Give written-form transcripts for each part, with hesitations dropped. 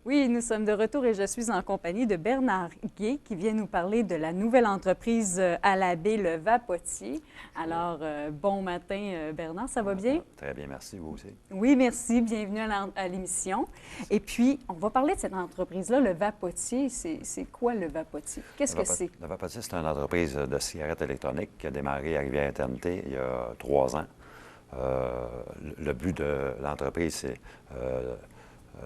Oui, nous sommes de retour et je suis en compagnie de Bernard Gay qui vient nous parler de la nouvelle entreprise à la baie, le Vapotier. Alors, bon matin, Bernard, ça va bien? Très bien, merci, vous aussi. Oui, merci. Bienvenue à l'émission. Et puis, on va parler de cette entreprise-là, le Vapotier. C'est quoi le Vapotier? Qu'est-ce que c'est? Le Vapotier, c'est une entreprise de cigarettes électroniques qui a démarré à Rivière-Éternité il y a 3 ans. Le but de l'entreprise, c'est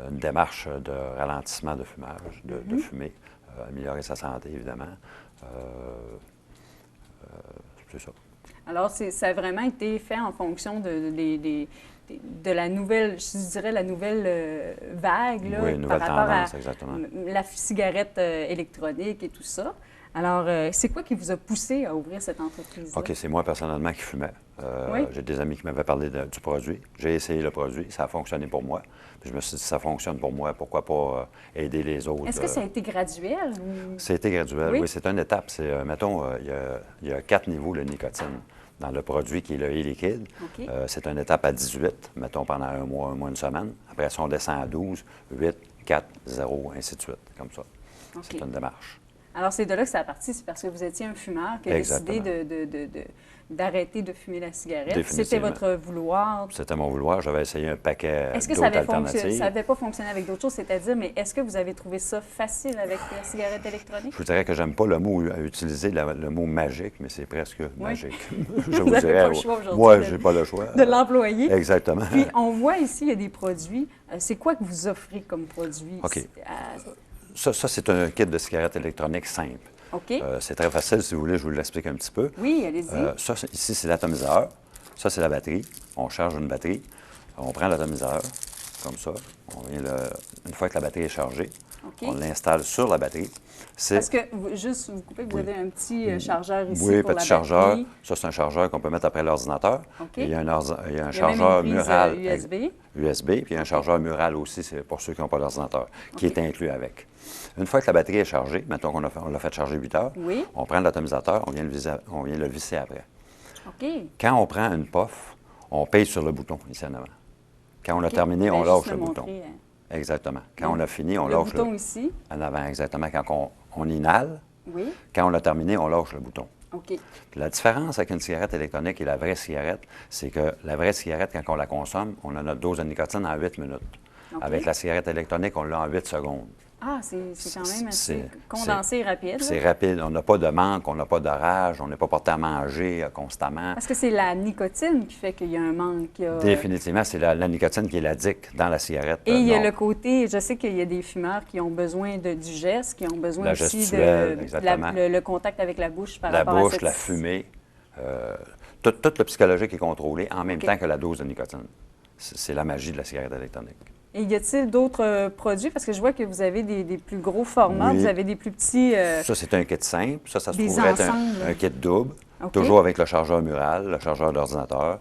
une démarche de ralentissement de fumage, de fumée, améliorer sa santé, évidemment. C'est ça. Alors, ça a vraiment été fait en fonction de la nouvelle, je dirais, la nouvelle vague, là, Oui, une nouvelle par rapport tendance, à exactement. la cigarette électronique et tout ça. Alors, c'est quoi qui vous a poussé à ouvrir cette entreprise-là? OK, c'est moi personnellement qui fumais. Oui. J'ai des amis qui m'avaient parlé du produit. J'ai essayé le produit, ça a fonctionné pour moi. Puis je me suis dit, ça fonctionne pour moi, pourquoi pas aider les autres? Est-ce que ça a été graduel? Ou... C'était graduel, Oui. oui, c'est une étape. Mettons, il y a 4 niveaux de nicotine dans le produit qui est le e-liquide. OK. C'est une étape à 18, mettons pendant un mois, une semaine. Après ça, on descend à 12, 8, 4, 0, ainsi de suite, comme ça. OK. C'est une démarche. Alors, c'est de là que ça a parti, c'est parce que vous étiez un fumeur qui a Exactement. décidé d'arrêter de fumer la cigarette. C'était Définitivement. votre vouloir. C'était mon vouloir. J'avais essayé un paquet Est-ce que d'autres alternatives. ça n'avait pas fonctionné avec d'autres choses, c'est-à-dire, mais est-ce que vous avez trouvé ça facile avec la cigarette électronique? Je vous dirais que j'aime pas le mot à utiliser, le mot magique, mais c'est presque magique. Je Vous n'avez pas le choix aujourd'hui moi, j'ai pas le choix. de l'employer. Exactement. Puis, on voit ici, il y a des produits. C'est quoi que vous offrez comme produit? OK. Ça, c'est un kit de cigarette électronique simple. OK. C'est très facile, si vous voulez, je vous l'explique un petit peu. Oui, allez-y. Ici, c'est l'atomiseur. Ça, c'est la batterie. On charge une batterie. On prend l'atomiseur, comme ça. Une fois que la batterie est chargée, OK. on l'installe sur la batterie. Parce que, juste vous coupez, vous avez un petit chargeur ici Oui, pour petit la chargeur. batterie. Ça, c'est un chargeur qu'on peut mettre après l'ordinateur. OK. Il y a un Il y a chargeur même une prise, mural. USB. USB, puis il y a un chargeur mural aussi, c'est pour ceux qui n'ont pas d'ordinateur, qui est inclus avec. Une fois que la batterie est chargée, mettons qu'on l'a fait charger 8 heures, Oui. on prend l'atomisateur, on vient le visser après. OK. Quand on prend une puff, on pèse sur le bouton ici en avant. Quand on a OK. terminé, Ben, on juste lâche le le montrer, bouton. hein. Exactement. Quand on a fini, on Le lâche bouton ici. en avant, exactement. Quand on inhale, Oui. quand on a terminé, on lâche le bouton. OK. Puis la différence avec une cigarette électronique et la vraie cigarette, c'est que la vraie cigarette, quand on la consomme, on a notre dose de nicotine en 8 minutes. OK. Avec la cigarette électronique, on l'a en 8 secondes. Ah, c'est quand même assez C'est- condensé et rapide. C'est là. rapide. On n'a pas de manque, on n'a pas de rage, on n'est pas porté à manger constamment. Parce que c'est la nicotine qui fait qu'il y a un manque. Définitivement, c'est la nicotine qui est l'addict dans la cigarette. Et il y a non. le côté, je sais qu'il y a des fumeurs qui ont besoin du geste, qui ont besoin La aussi gestuelle, exactement. le contact avec la bouche par La rapport à bouche, cette... la fumée, tout le psychologique est contrôlé en même OK. temps que la dose de nicotine. C'est la magie de la cigarette électronique. Et y a-t-il d'autres produits? Parce que je vois que vous avez des plus gros formats, Oui. vous avez des plus petits... Ça, c'est un kit simple. Ça se Des trouverait être ensembles. un kit double, OK. toujours avec le chargeur mural, le chargeur d'ordinateur,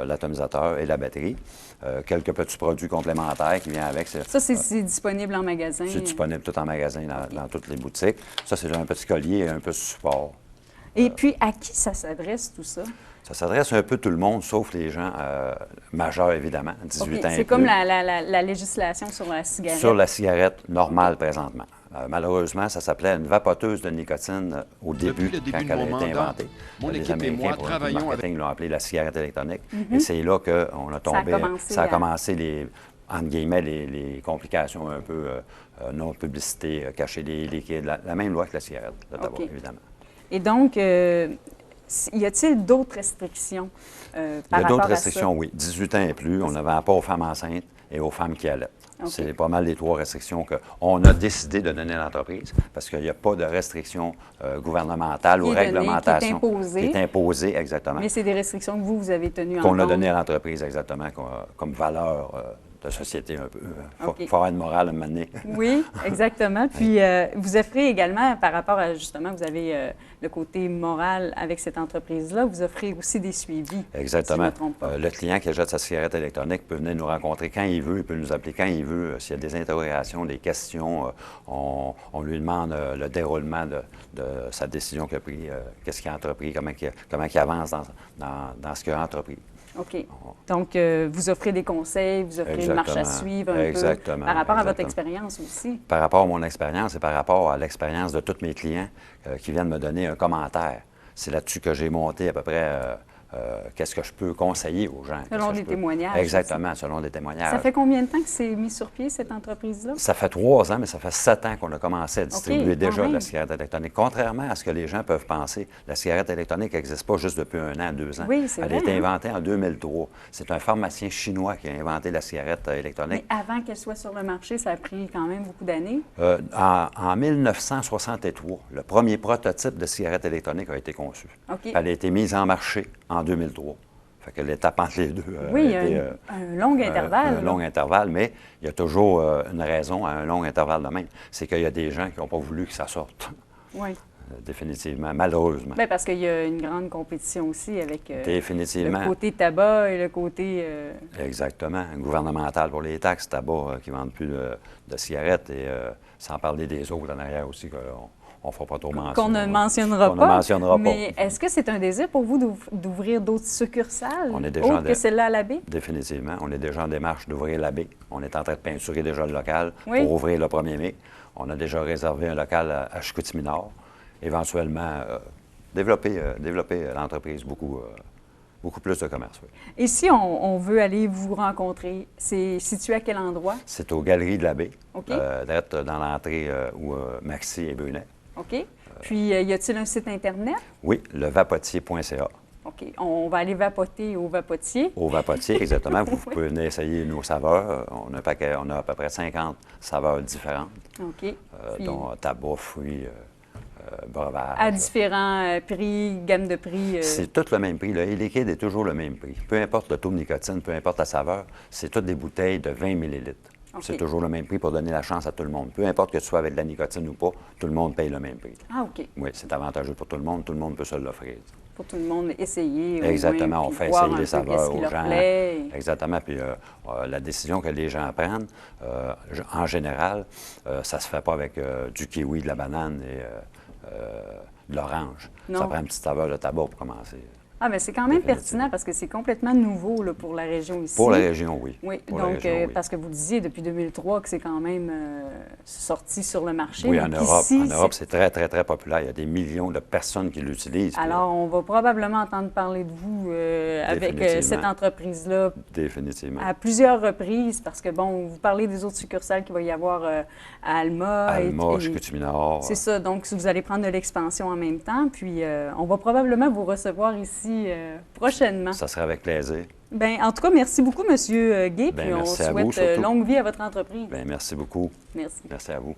l'atomisateur et la batterie. Quelques petits produits complémentaires qui viennent avec. Ça, c'est disponible en magasin. C'est disponible tout en magasin, dans toutes les boutiques. Ça, c'est un petit collier et un peu support. Et puis, à qui ça s'adresse, tout ça? Ça s'adresse un peu tout le monde, sauf les gens majeurs, évidemment, 18 OK. ans et C'est comme plus. la législation sur la cigarette. Sur la cigarette normale présentement. Malheureusement, ça s'appelait une vapoteuse de nicotine au début, Depuis le début quand de elle a mon été mandat, inventée. mon Les équipe et Américains, moi pour le travaillons marketing, l'ont appelée la cigarette électronique. Et c'est là qu'on a tombé. commencé Ça a à- commencé entre guillemets, les complications un peu non-publicité, cacher les liquides, la même loi que la cigarette, le tabac, OK. évidemment. Et donc, y a-t-il d'autres restrictions par Il y a rapport d'autres à ça? restrictions, oui. 18 ans et plus, on ne vend pas aux femmes enceintes et aux femmes qui allaitent. OK. C'est pas mal les 3 restrictions qu'on a décidé de donner à l'entreprise parce qu'il n'y a pas de restrictions gouvernementales ou Qui est donnée, réglementations. qui est imposée. Qui est imposée, exactement. Mais c'est des restrictions que vous avez tenues en Qu'on a compte. donné à l'entreprise, exactement, comme valeur de société un peu. Il OK. faut avoir une morale à un moment donné. Oui, exactement. Puis, vous offrez également, par rapport à, justement, vous avez le côté moral avec cette entreprise-là, vous offrez aussi des suivis. Exactement. Si je ne me trompe pas. Le client qui achète sa cigarette électronique peut venir nous rencontrer quand il veut, il peut nous appeler quand il veut. S'il y a des interrogations, des questions, on lui demande le déroulement de sa décision qu'il a prise, qu'est-ce qu'il a entrepris, comment il avance dans ce qu'il a entrepris. OK. Donc, vous offrez des conseils, vous offrez une marche à suivre un peu par rapport à votre expérience aussi. Par rapport à mon expérience et par rapport à l'expérience de tous mes clients qui viennent me donner un commentaire. C'est là-dessus que j'ai monté à peu près qu'est-ce que je peux conseiller aux gens. Selon des témoignages. Exactement, selon des témoignages. Ça fait combien de temps que c'est mis sur pied, cette entreprise-là? Ça fait 3 ans, mais ça fait 7 ans qu'on a commencé à distribuer déjà de la cigarette électronique. Contrairement à ce que les gens peuvent penser, la cigarette électronique n'existe pas juste depuis 1 an, 2 ans. Oui, c'est vrai. Elle a été inventée en 2003. C'est un pharmacien chinois qui a inventé la cigarette électronique. Mais avant qu'elle soit sur le marché, ça a pris quand même beaucoup d'années? En 1963, le premier prototype de cigarette électronique a été conçu. Okay. Elle a été mise en marché en 2003. Fait que l'étape entre les deux oui, il y a un long intervalle. Un long intervalle, mais il y a toujours une raison à un long intervalle de même. C'est qu'il y a des gens qui n'ont pas voulu que ça sorte. Oui. Définitivement, malheureusement. Bien, parce qu'il y a une grande compétition aussi avec Définitivement. Le côté tabac et le côté... Exactement. Gouvernemental pour les taxes, tabac qui ne vendent plus de cigarettes et sans parler des autres en arrière aussi on ne fera pas trop mention. Qu'on ne mentionnera pas. Qu'on ne mentionnera pas. Mais est-ce que c'est un désir pour vous d'ouvrir d'autres succursales autres que celle-là à la baie? Définitivement. On est déjà en démarche d'ouvrir la baie. On est en train de peinturer déjà le local oui. pour ouvrir le 1er mai. On a déjà réservé un local à Chicoutimi-Nord. Éventuellement, développer l'entreprise beaucoup plus de commerce. Oui. Et si on veut aller vous rencontrer, c'est situé à quel endroit? C'est aux Galeries de la Baie, okay. D'être dans l'entrée où Maxi et Brunet. OK. Puis, y a-t-il un site Internet? Oui, levapotier.ca. OK. On va aller vapoter au Vapotier. Au Vapotier, exactement. Vous pouvez venir essayer nos saveurs. On a à peu près 50 saveurs différentes. OK. Dont tabac, fruits, breuvage. À différents prix, gamme de prix? C'est tout le même prix. Le liquide est toujours le même prix. Peu importe le taux de nicotine, peu importe la saveur, c'est toutes des bouteilles de 20 ml. Okay. C'est toujours le même prix pour donner la chance à tout le monde. Peu importe que tu sois avec de la nicotine ou pas, tout le monde paye le même prix. Ah, OK. Oui, c'est avantageux pour tout le monde peut se l'offrir. Pour tout le monde, essayer. Exactement, on fait essayer les saveurs aux gens. Plaît. Exactement, puis la décision que les gens prennent, en général, ça ne se fait pas avec du kiwi, de la banane et de l'orange. Ça prend une petite saveur de tabac pour commencer. Ah, mais c'est quand même pertinent parce que c'est complètement nouveau là, pour la région ici. Pour la région, oui. Oui, pour donc, région, oui. Parce que vous disiez depuis 2003 que c'est quand même sorti sur le marché. Oui, en Europe, c'est très, très, très populaire. Il y a des millions de personnes qui l'utilisent. Alors, on va probablement entendre parler de vous avec cette entreprise-là. Définitivement. À plusieurs reprises, parce que, bon, vous parlez des autres succursales qu'il va y avoir à Alma. Alma, Chicoutimi-Nord. C'est ça, donc vous allez prendre de l'expansion en même temps, puis on va probablement vous recevoir ici prochainement. Ça sera avec plaisir. Bien, en tout cas, merci beaucoup, M. Gay, bien, puis on souhaite longue vie à votre entreprise. Bien, merci beaucoup. Merci. Merci à vous.